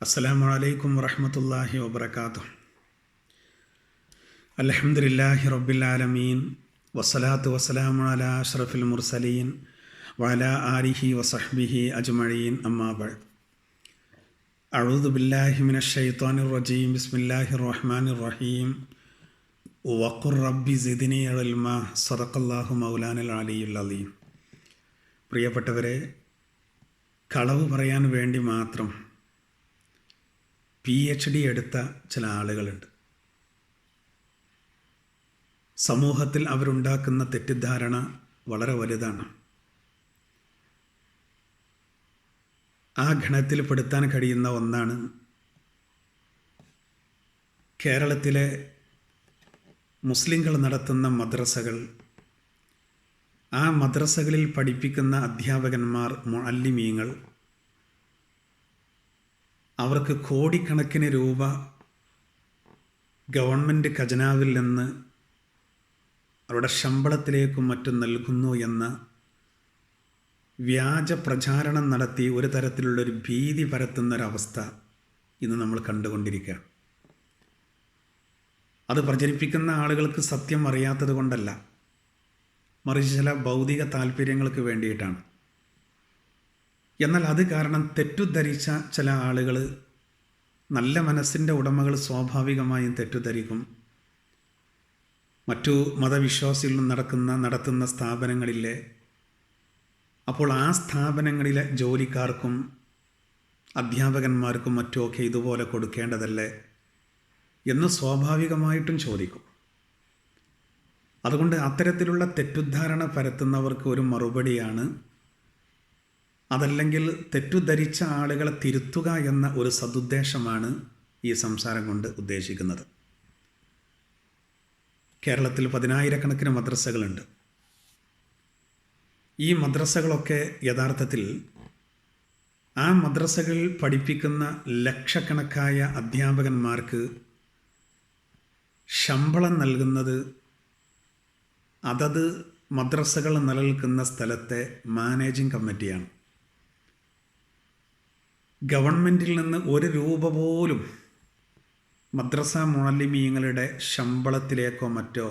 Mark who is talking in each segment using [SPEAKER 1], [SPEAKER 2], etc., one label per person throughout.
[SPEAKER 1] അസ്സലാമു അലൈക്കും വറഹ്മത്തുള്ളാഹി വബറകാതുഹു. അൽഹംദുലില്ലാഹി റബ്ബിൽ ആലമീൻ വസ്സലാത്തു വസ്സലാമു അലാ അഷ്റഫിൽ മുർസലീൻ വഅലാ ആലിഹി വസഹ്ബിഹി അജ്മഈൻ. അമ്മാ ബഅദ്. അഊദു ബില്ലാഹി മിനശ് ശൈത്വാനിർ റജീം. ബിസ്മില്ലാഹിർ റഹ്മാനിർ റഹീം. വഖുർ റബ്ബി സിദ്നി ഇൽമാ. സദഖല്ലാഹു മൗലാനൽ അലിയുൽ അലീം. പ്രിയപ്പെട്ടവരെ, കളവ് പറയാൻ വേണ്ടി മാത്രം PhD എടുത്ത ചില ആളുകളുണ്ട്. സമൂഹത്തിൽ അവരുണ്ടാക്കുന്ന തെറ്റിദ്ധാരണ വളരെ വലുതാണ്. ആ ഗണത്തിൽ പെടുത്താൻ കഴിയുന്ന ഒന്നാണ് കേരളത്തിലെ മുസ്ലിങ്ങൾ നടത്തുന്ന മദ്രസകൾ. ആ മദ്രസകളിൽ പഠിപ്പിക്കുന്ന അധ്യാപകന്മാർ, മുഅല്ലിമീങ്ങൾ, അവർക്ക് കോടിക്കണക്കിന് രൂപ ഗവൺമെൻറ് ഖജനാവിൽ നിന്ന് അവരുടെ ശമ്പളത്തിലേക്കും മറ്റും നൽകുന്നു എന്ന വ്യാജ പ്രചാരണം നടത്തി ഒരു തരത്തിലുള്ളൊരു ഭീതി പരത്തുന്നൊരവസ്ഥ ഇന്ന് നമ്മൾ കണ്ടുകൊണ്ടിരിക്കുകയാണ്. അത് പ്രചരിപ്പിക്കുന്ന ആളുകൾക്ക് സത്യം അറിയാത്തത് കൊണ്ടല്ല, മറിച്ച് ചില ഭൗതിക താല്പര്യങ്ങൾക്ക് വേണ്ടിയിട്ടാണ്. എന്നാൽ അത് കാരണം തെറ്റുദ്ധരിച്ച ചില ആളുകൾ, നല്ല മനസ്സിൻ്റെ ഉടമകൾ സ്വാഭാവികമായും തെറ്റുദ്ധരിക്കും. മറ്റു മതവിശ്വാസികളും നടത്തുന്ന സ്ഥാപനങ്ങളിലെ, അപ്പോൾ ആ സ്ഥാപനങ്ങളിലെ ജോലിക്കാർക്കും അധ്യാപകന്മാർക്കും മറ്റുമൊക്കെ ഇതുപോലെ കൊടുക്കേണ്ടതല്ലേ എന്ന് സ്വാഭാവികമായിട്ടും ചോദിക്കും. അതുകൊണ്ട് അത്തരത്തിലുള്ള തെറ്റുദ്ധാരണ പരത്തുന്നവർക്ക് ഒരു മറുപടിയാണ്, അതല്ലെങ്കിൽ തെറ്റുദ്ധരിച്ച ആളുകളെ തിരുത്തുക എന്ന ഒരു സദുദ്ദേശമാണ് ഈ സംസാരം കൊണ്ട് ഉദ്ദേശിക്കുന്നത്. കേരളത്തിൽ 10,000-കണക്കിന് മദ്രസകളുണ്ട്. ഈ മദ്രസകളൊക്കെ യഥാർത്ഥത്തിൽ ആ മദ്രസകളിൽ പഠിപ്പിക്കുന്ന ലക്ഷക്കണക്കായ അധ്യാപകന്മാർക്ക് ശമ്പളം നൽകുന്നത് അതത് മദ്രസകൾ നിലനിൽക്കുന്ന സ്ഥലത്തെ മാനേജിംഗ് കമ്മിറ്റിയാണ്. ഗവൺമെൻറ്റിൽ നിന്ന് ഒരു രൂപ പോലും മദ്രസ മുഅല്ലിമീങ്ങളുടെ ശമ്പളത്തിലേക്കോ മറ്റോ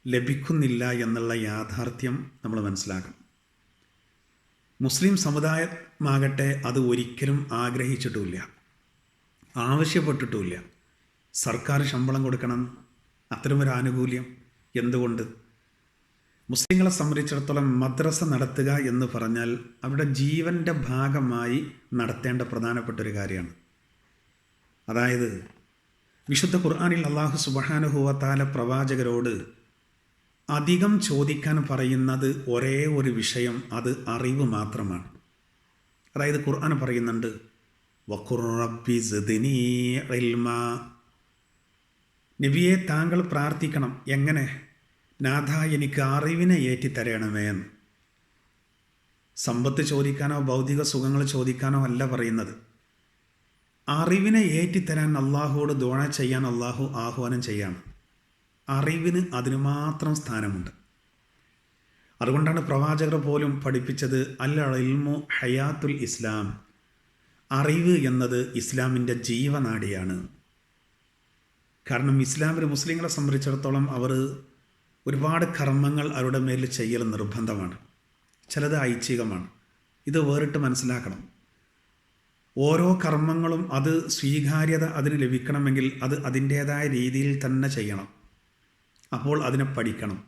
[SPEAKER 1] ലഭിക്കുന്നില്ല എന്നുള്ള യാഥാർത്ഥ്യം നമ്മൾ മനസ്സിലാക്കണം. മുസ്ലിം സമുദായമാകട്ടെ അത് ഒരിക്കലും ആഗ്രഹിച്ചിട്ടുമില്ല, ആവശ്യപ്പെട്ടിട്ടുമില്ല. സർക്കാർ ശമ്പളം കൊടുക്കണം, അത്തരമൊരു ആനുകൂല്യം. എന്തുകൊണ്ട്? മുസ്ലിങ്ങളെ സംബന്ധിച്ചിടത്തോളം മദ്രസ നടത്തുക എന്ന് പറഞ്ഞാൽ അവരുടെ ജീവൻ്റെ ഭാഗമായി നടത്തേണ്ട പ്രധാനപ്പെട്ടൊരു കാര്യമാണ്. അതായത് വിശുദ്ധ ഖുർആനിൽ അല്ലാഹു സുബ്ഹാനഹു വ തആല പ്രവാചകരോട് അധികം ചോദിക്കാൻ പറയുന്നത് ഒരേ ഒരു വിഷയം, അത് അറിവ് മാത്രമാണ്. അതായത് ഖുർആൻ പറയുന്നുണ്ട്, വഖുർ റബ്ബി സിദ്നി ഇൽമാ. നബിയെ, താങ്കൾ പ്രാർത്ഥിക്കണം. എങ്ങനെ? നാഥ, എനിക്ക് അറിവിനെ ഏറ്റിത്തരണമേ എന്ന്. സമ്പത്ത് ചോദിക്കാനോ ഭൗതിക സുഖങ്ങൾ ചോദിക്കാനോ അല്ല പറയുന്നത്. അറിവിനെ ഏറ്റിത്തരാൻ അള്ളാഹുവോട് ദുആ ചെയ്യാൻ അള്ളാഹു ആഹ്വാനം ചെയ്യാണ്. അറിവിന് അതിന് മാത്രം സ്ഥാനമുണ്ട്. അതുകൊണ്ടാണ് പ്രവാചകർ പോലും പഠിപ്പിച്ചത് അൽ ഇൽമു ഹയാത്തുൽ ഇസ്ലാം. അറിവ് എന്നത് ഇസ്ലാമിൻ്റെ ജീവനാഡിയാണ്. കാരണം ഇസ്ലാമിൽ മുസ്ലിങ്ങളെ സംബന്ധിച്ചിടത്തോളം അവർ ഒരുപാട് കർമ്മങ്ങൾ അവരുടെ മേൽ ചെയ്യൽ നിർബന്ധമാണ്. ചിലത് ഐച്ഛികമാണ്. ഇത് വേറിട്ട് മനസ്സിലാക്കണം. ഓരോ കർമ്മങ്ങളും അത് സ്വീകാര്യത അതിന് ലഭിക്കണമെങ്കിൽ അത് അതിൻ്റേതായ രീതിയിൽ തന്നെ ചെയ്യണം. അപ്പോൾ അതിനെ പഠിക്കണം.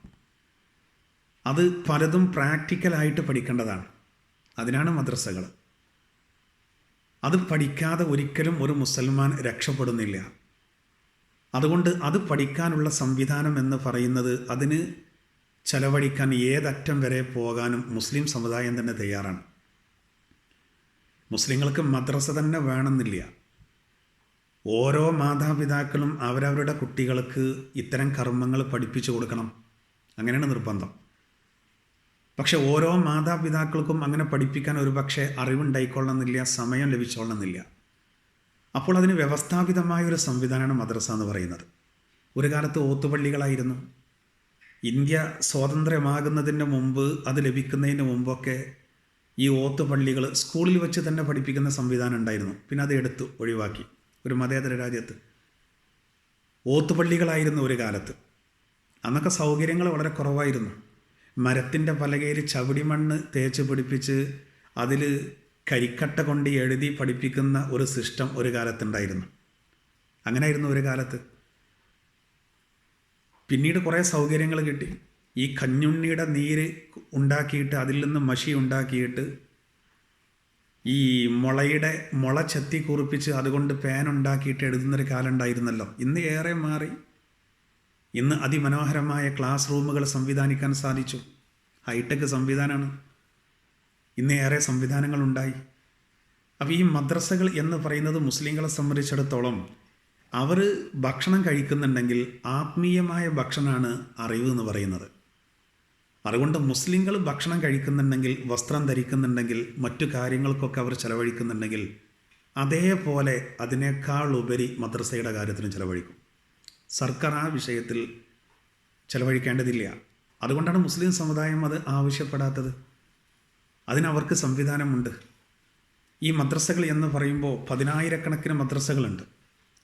[SPEAKER 1] അത് പലതും പ്രാക്ടിക്കലായിട്ട് പഠിക്കേണ്ടതാണ്. അതിനാണ് മദ്രസകൾ. അത് പഠിക്കാതെ ഒരിക്കലും ഒരു മുസൽമാൻ രക്ഷപ്പെടുന്നില്ല. അതുകൊണ്ട് അത് പഠിക്കാനുള്ള സംവിധാനം എന്ന് പറയുന്നത്, അതിന് ചെലവഴിക്കാൻ ഏതറ്റം വരെ പോകാനും മുസ്ലിം സമുദായം തന്നെ തയ്യാറാണ്. മുസ്ലിങ്ങൾക്ക് മദ്രസ തന്നെ വേണമെന്നില്ല. ഓരോ മാതാപിതാക്കളും അവരവരുടെ കുട്ടികൾക്ക് ഇത്തരം കർമ്മങ്ങൾ പഠിപ്പിച്ചു കൊടുക്കണം, അങ്ങനെയാണ് നിർബന്ധം. പക്ഷെ ഓരോ മാതാപിതാക്കൾക്കും അങ്ങനെ പഠിപ്പിക്കാൻ ഒരു പക്ഷേ അറിവുണ്ടായിക്കൊള്ളണമെന്നില്ല, സമയം ലഭിച്ചോളണമെന്നില്ല. അപ്പോൾ അതിന് വ്യവസ്ഥാപിതമായൊരു സംവിധാനമാണ് മദ്രസ എന്ന് പറയുന്നത്. ഒരു കാലത്ത് ഓത്തുപള്ളികളായിരുന്നു. ഇന്ത്യ സ്വാതന്ത്ര്യമാകുന്നതിന് മുമ്പ്, അത് ലഭിക്കുന്നതിന് മുമ്പൊക്കെ ഈ ഓത്തുപള്ളികൾ സ്കൂളിൽ വെച്ച് തന്നെ പഠിപ്പിക്കുന്ന സംവിധാനം ഉണ്ടായിരുന്നു. പിന്നെ അത് എടുത്തു ഒഴിവാക്കി. ഒരു മതേതര രാജ്യത്ത് ഓത്തുപള്ളികളായിരുന്നു ഒരു കാലത്ത്. അന്നൊക്കെ സൗകര്യങ്ങൾ വളരെ കുറവായിരുന്നു. മരത്തിൻ്റെ പലകയിൽ ചവിടിമണ്ണ് തേച്ച് പിടിപ്പിച്ച് അതിൽ കരിക്കട്ട കൊണ്ട് എഴുതി പഠിപ്പിക്കുന്ന ഒരു സിസ്റ്റം ഒരു കാലത്തുണ്ടായിരുന്നു. അങ്ങനെയായിരുന്നു ഒരു കാലത്ത്. പിന്നീട് കുറേ സൗകര്യങ്ങൾ കിട്ടി. ഈ കഞ്ഞുണ്ണിയുടെ നീര് ഉണ്ടാക്കിയിട്ട് അതിൽ നിന്ന് മഷി ഉണ്ടാക്കിയിട്ട് ഈ മുള ചെത്തി കുറിപ്പിച്ച് അതുകൊണ്ട് പേൻ ഉണ്ടാക്കിയിട്ട് എഴുതുന്നൊരു കാലം ഉണ്ടായിരുന്നല്ലോ. ഇന്ന് ഏറെ മാറി. ഇന്ന് അതിമനോഹരമായ ക്ലാസ് റൂമുകൾ സംവിധാനിക്കാൻ സാധിച്ചു. ഹൈടെക് സംവിധാനമാണ്. ഇന്ന് ഏറെ സംവിധാനങ്ങളുണ്ടായി. അപ്പോൾ ഈ മദ്രസകൾ എന്ന് പറയുന്നത് മുസ്ലിങ്ങളെ സംബന്ധിച്ചിടത്തോളം അവർ ഭക്ഷണം കഴിക്കുന്നുണ്ടെങ്കിൽ ആത്മീയമായ ഭക്ഷണമാണ് അറിവ് എന്ന് പറയുന്നത്. അതുകൊണ്ട് മുസ്ലിങ്ങൾ ഭക്ഷണം കഴിക്കുന്നുണ്ടെങ്കിൽ, വസ്ത്രം ധരിക്കുന്നുണ്ടെങ്കിൽ, മറ്റു കാര്യങ്ങൾക്കൊക്കെ അവർ ചെലവഴിക്കുന്നുണ്ടെങ്കിൽ അതേപോലെ അതിനേക്കാൾ ഉപരി മദ്രസയുടെ കാര്യത്തിനും ചെലവഴിക്കും. സർക്കാർ ആ വിഷയത്തിൽ ചെലവഴിക്കേണ്ടതില്ല. അതുകൊണ്ടാണ് മുസ്ലിം സമുദായം അത് ആവശ്യപ്പെടാത്തത്. അതിനവർക്ക് സംവിധാനമുണ്ട്. ഈ മദ്രസകൾ എന്ന് പറയുമ്പോൾ 10,000-കണക്കിന് മദ്രസകളുണ്ട്,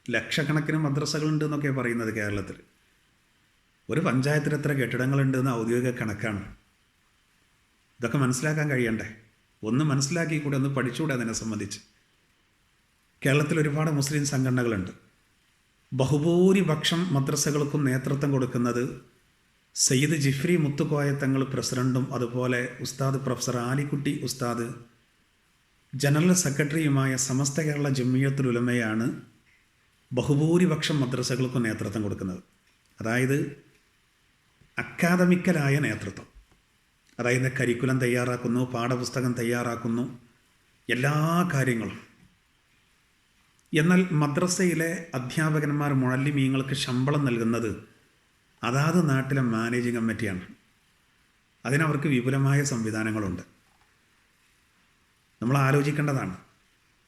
[SPEAKER 1] ലക്ഷക്കണക്കിന് മദ്രസകളുണ്ട് എന്നൊക്കെ പറയുന്നത് കേരളത്തിൽ. ഒരു പഞ്ചായത്തിൽ എത്ര കെട്ടിടങ്ങളുണ്ടെന്ന് ഔദ്യോഗിക കണക്കാണ്. ഇതൊക്കെ മനസ്സിലാക്കാൻ കഴിയണ്ടേ? ഒന്ന് മനസ്സിലാക്കിക്കൂടെ, ഒന്ന് പഠിച്ചുകൂടെ അതിനെ സംബന്ധിച്ച്? കേരളത്തിൽ ഒരുപാട് മുസ്ലിം സംഘടനകളുണ്ട്. ബഹുഭൂരിപക്ഷം മദ്രസകൾക്കും നേതൃത്വം കൊടുക്കുന്നത് സയ്യിദ് ജിഫ്രി മുത്തുക്കോയ തങ്ങൾ പ്രസിഡൻറ്റും അതുപോലെ ഉസ്താദ് പ്രൊഫസർ ആലിക്കുട്ടി ഉസ്താദ് ജനറൽ സെക്രട്ടറിയുമായ സമസ്ത കേരള ജമിയത്തുൽ ഉലമയാണ് ബഹുഭൂരിപക്ഷം മദ്രസകൾക്കും നേതൃത്വം കൊടുക്കുന്നത്. അതായത് അക്കാദമിക്കലായ നേതൃത്വം. അതായത് കരിക്കുലം തയ്യാറാക്കുന്നു, പാഠപുസ്തകം തയ്യാറാക്കുന്നു, എല്ലാ കാര്യങ്ങളും. എന്നാൽ മദ്രസയിലെ അധ്യാപകന്മാർ മുഅല്ലിമീങ്ങൾക്ക് ശമ്പളം നൽകുന്നത് അതാത് നാട്ടിലെ മാനേജിംഗ് കമ്മിറ്റിയാണ്. അതിനവർക്ക് വിപുലമായ സംവിധാനങ്ങളുണ്ട്. നമ്മൾ ആലോചിക്കേണ്ടതാണ്.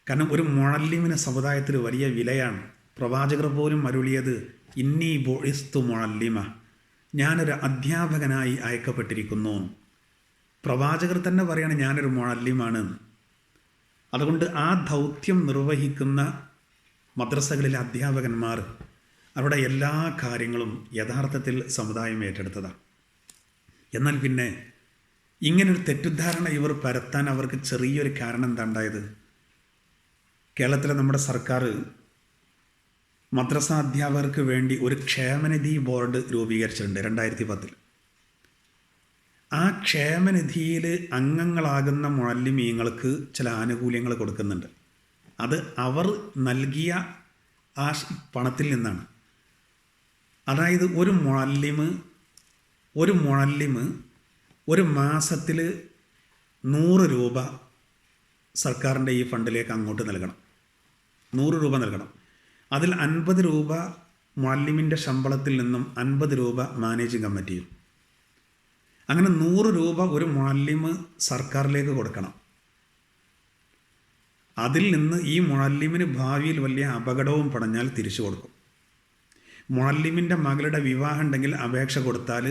[SPEAKER 1] കാരണം ഒരു മുഅല്ലിമിന് സമുദായത്തിൽ വലിയ വിലയാണ്. പ്രവാചകർ പോലും അരുളിയത് ഇന്നി ബുഇസ്തു മുഅല്ലിമ, ഞാനൊരു അധ്യാപകനായി അയക്കപ്പെട്ടിരിക്കുന്നു. പ്രവാചകർ തന്നെ പറയാണ് ഞാനൊരു മുഅല്ലിമാണ്. അതുകൊണ്ട് ആ ദൗത്യം നിർവഹിക്കുന്ന മദ്രസകളിലെ അധ്യാപകന്മാർ അവരുടെ എല്ലാ കാര്യങ്ങളും യഥാർത്ഥത്തിൽ സമുദായം ഏറ്റെടുത്തതാണ്. എന്നാൽ പിന്നെ ഇങ്ങനൊരു തെറ്റിദ്ധാരണ ഇവർ പരത്താൻ അവർക്ക് ചെറിയൊരു കാരണം എന്താ ഉണ്ടായത്? കേരളത്തിലെ നമ്മുടെ സർക്കാർ മദ്രസ അധ്യാപകർക്ക് വേണ്ടി ഒരു ക്ഷേമനിധി ബോർഡ് രൂപീകരിച്ചിട്ടുണ്ട് 2010. ആ ക്ഷേമനിധിയിൽ അംഗങ്ങളാകുന്ന മുഅല്ലിമീങ്ങൾക്ക് ചില ആനുകൂല്യങ്ങൾ കൊടുക്കുന്നുണ്ട്. അത് അവർ നൽകിയ ആ പണത്തിൽ നിന്നാണ്. അതായത് ഒരു മുഅല്ലിമ് ഒരു മാസത്തിൽ 100 രൂപ സർക്കാരിൻ്റെ ഈ ഫണ്ടിലേക്ക് അങ്ങോട്ട് നൽകണം. 100 രൂപ നൽകണം. അതിൽ 50 രൂപ മുഅല്ലിമിൻ്റെ ശമ്പളത്തിൽ നിന്നും 50 രൂപ മാനേജിംഗ് കമ്മിറ്റിയും. അങ്ങനെ 100 രൂപ ഒരു മുഅല്ലിമ് സർക്കാരിലേക്ക് കൊടുക്കണം. അതിൽ നിന്ന് ഈ മുഅല്ലിമിന് ഭാവിയിൽ വലിയ അപകടവും പടഞ്ഞാൽ തിരിച്ചു കൊടുക്കും. മുഅല്ലിമിൻ്റെ മകളുടെ വിവാഹം ഉണ്ടെങ്കിൽ അപേക്ഷ കൊടുത്താൽ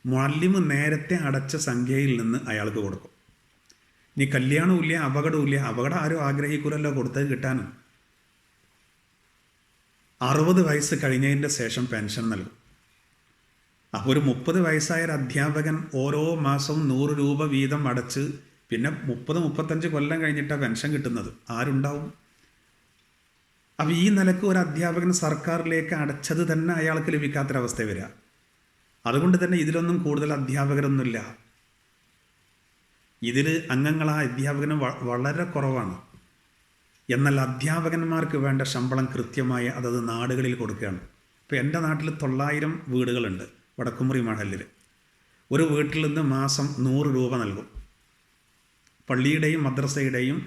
[SPEAKER 1] മുഅല്ലിമ് നേരത്തെ അടച്ച സംഖ്യയിൽ നിന്ന് അയാൾക്ക് കൊടുക്കും. ഇനി കല്യാണമില്ല, അപകടം ആരും ആഗ്രഹിക്കൂലല്ലോ കൊടുത്തത് കിട്ടാനും. 60 വയസ്സ് കഴിഞ്ഞതിൻ്റെ ശേഷം പെൻഷൻ നൽകും. അപ്പോൾ ഒരു 30 വയസ്സായ ഒരു അധ്യാപകൻ ഓരോ മാസവും 100 രൂപ വീതം അടച്ച് പിന്നെ 30-35 കൊല്ലം കഴിഞ്ഞിട്ടാണ് പെൻഷൻ കിട്ടുന്നത്. ആരുണ്ടാവും? അപ്പോൾ ഈ നിലക്ക് ഒരു അധ്യാപകൻ സർക്കാരിലേക്ക് അടച്ചത് തന്നെ അയാൾക്ക് ലഭിക്കാത്തൊരവസ്ഥ വരിക. അതുകൊണ്ട് തന്നെ ഇതിലൊന്നും കൂടുതൽ അധ്യാപകരൊന്നുമില്ല. ഇതിൽ അംഗങ്ങളായ അധ്യാപകന് വളരെ കുറവാണ്. എന്നാൽ അധ്യാപകന്മാർക്ക് വേണ്ട ശമ്പളം കൃത്യമായി അതത് നാടുകളിൽ കൊടുക്കുകയാണ്. ഇപ്പോൾ എൻ്റെ നാട്ടിൽ 900 വീടുകളുണ്ട്. വടക്കുമുറി മഹല്ലിൽ ഒരു വീട്ടിൽ നിന്ന് മാസം 100 രൂപ നൽകും. പള്ളിയുടെയും മദ്രസയുടെയും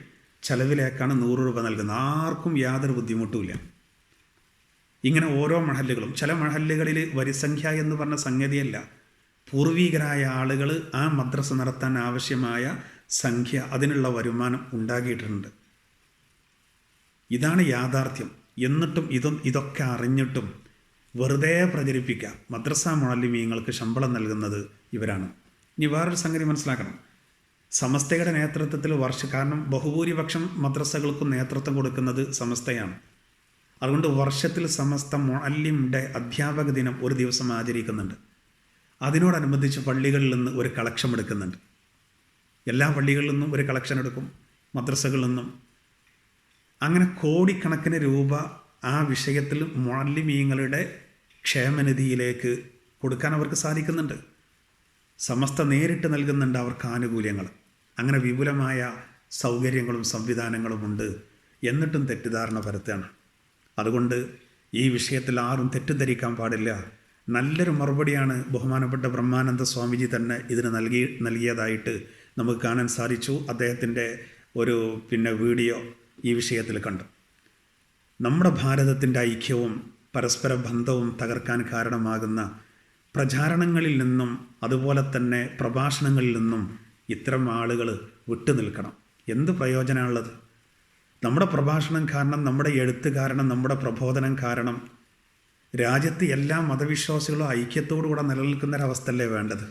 [SPEAKER 1] ചെലവിലേക്കാണ് 100 രൂപ നൽകുന്നത്. ആർക്കും യാതൊരു ബുദ്ധിമുട്ടുമില്ല. ഇങ്ങനെ ഓരോ മഹല്ലുകളും, ചില മഹല്ലുകളിൽ വരിസംഖ്യ എന്ന് പറഞ്ഞ സംഗതിയല്ല, പൂർവികരായ ആളുകൾ ആ മദ്രസ നടത്താൻ ആവശ്യമായ സംഖ്യ, അതിനുള്ള വരുമാനം ഉണ്ടാക്കിയിട്ടുണ്ട്. ഇതാണ് യാഥാർത്ഥ്യം. എന്നിട്ടും ഇതൊക്കെ അറിഞ്ഞിട്ടും വെറുതെ പ്രചരിപ്പിക്കുക. മദ്രസ മുഅല്ലിമീങ്ങൾക്ക് ശമ്പളം നൽകുന്നത് ഇവരാണ്. ഇനി വേറൊരു സംഗതി മനസ്സിലാക്കണം. സമസ്തയുടെ നേതൃത്വത്തിൽ കാരണം ബഹുഭൂരിപക്ഷം മദ്രസകൾക്കും നേതൃത്വം കൊടുക്കുന്നത് സമസ്തയാണ്. അതുകൊണ്ട് വർഷത്തിൽ സമസ്ത മുഅല്ലിം ഡേ, അധ്യാപക ദിനം ഒരു ദിവസം ആചരിക്കുന്നുണ്ട്. അതിനോടനുബന്ധിച്ച് പള്ളികളിൽ നിന്ന് ഒരു കളക്ഷൻ എടുക്കുന്നുണ്ട്. എല്ലാ പള്ളികളിൽ നിന്നും ഒരു കളക്ഷൻ എടുക്കും, മദ്രസകളിൽ നിന്നും. അങ്ങനെ കോടിക്കണക്കിന് രൂപ ആ വിഷയത്തിൽ മുഅല്ലിമീങ്ങളുടെ ക്ഷേമനിധിയിലേക്ക് കൊടുക്കാൻ അവർക്ക് സാധിക്കുന്നുണ്ട്. സമസ്ത നേരിട്ട് നൽകുന്നുണ്ട് അവർക്ക് ആനുകൂല്യങ്ങൾ. അങ്ങനെ വിപുലമായ സൗകര്യങ്ങളും സംവിധാനങ്ങളുമുണ്ട്. എന്നിട്ടും തെറ്റിദ്ധാരണ പരത്തുകയാണ്. അതുകൊണ്ട് ഈ വിഷയത്തിൽ ആരും തെറ്റിദ്ധരിക്കാൻ പാടില്ല. നല്ലൊരു മറുപടിയാണ് ബഹുമാനപ്പെട്ട ബ്രഹ്മാനന്ദ സ്വാമിജി തന്നെ ഇതിന് നൽകിയതായിട്ട് നമുക്ക് കാണാൻ സാധിച്ചു. അദ്ദേഹത്തിൻ്റെ ഒരു വീഡിയോ ഈ വിഷയത്തിൽ കണ്ടു. നമ്മുടെ ഭാരതത്തിൻ്റെ ഐക്യവും പരസ്പര ബന്ധവും തകർക്കാൻ കാരണമാകുന്ന പ്രചാരണങ്ങളിൽ നിന്നും അതുപോലെ തന്നെ പ്രഭാഷണങ്ങളിൽ നിന്നും ഇത്തരം ആളുകൾ വിട്ടുനിൽക്കണം. എന്ത് പ്രയോജനമുള്ളത്? നമ്മുടെ പ്രഭാഷണം കാരണം, നമ്മുടെ എഴുത്ത് കാരണം, നമ്മുടെ പ്രബോധനം കാരണം രാജ്യത്ത് എല്ലാ മതവിശ്വാസികളും ഐക്യത്തോടുകൂടെ നിലനിൽക്കുന്നൊരവസ്ഥയല്ലേ വേണ്ടത്?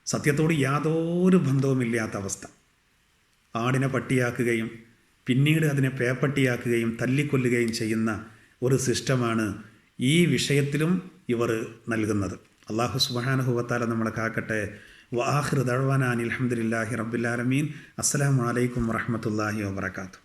[SPEAKER 1] സത്യത്തോട് യാതൊരു ബന്ധവുമില്ലാത്ത അവസ്ഥ. ആടിനെ പട്ടിയാക്കുകയും പിന്നീട് അതിനെ പേപ്പട്ടിയാക്കുകയും തല്ലിക്കൊല്ലുകയും ചെയ്യുന്ന ഒരു സിസ്റ്റമാണ് ഈ വിഷയത്തിലും ഇവർ നൽകുന്നത്. അല്ലാഹു സുബ്ഹാനഹു വ തആല നമ്മളെ കാക്കട്ടെ. വആഖിറു ദഅ്വാനാ അൽഹംദുലില്ലാഹി റബ്ബിൽ ആലമീൻ. അസ്സലാമു അലൈക്കും വറഹ്മത്തുള്ളാഹി വബറകാതുഹു.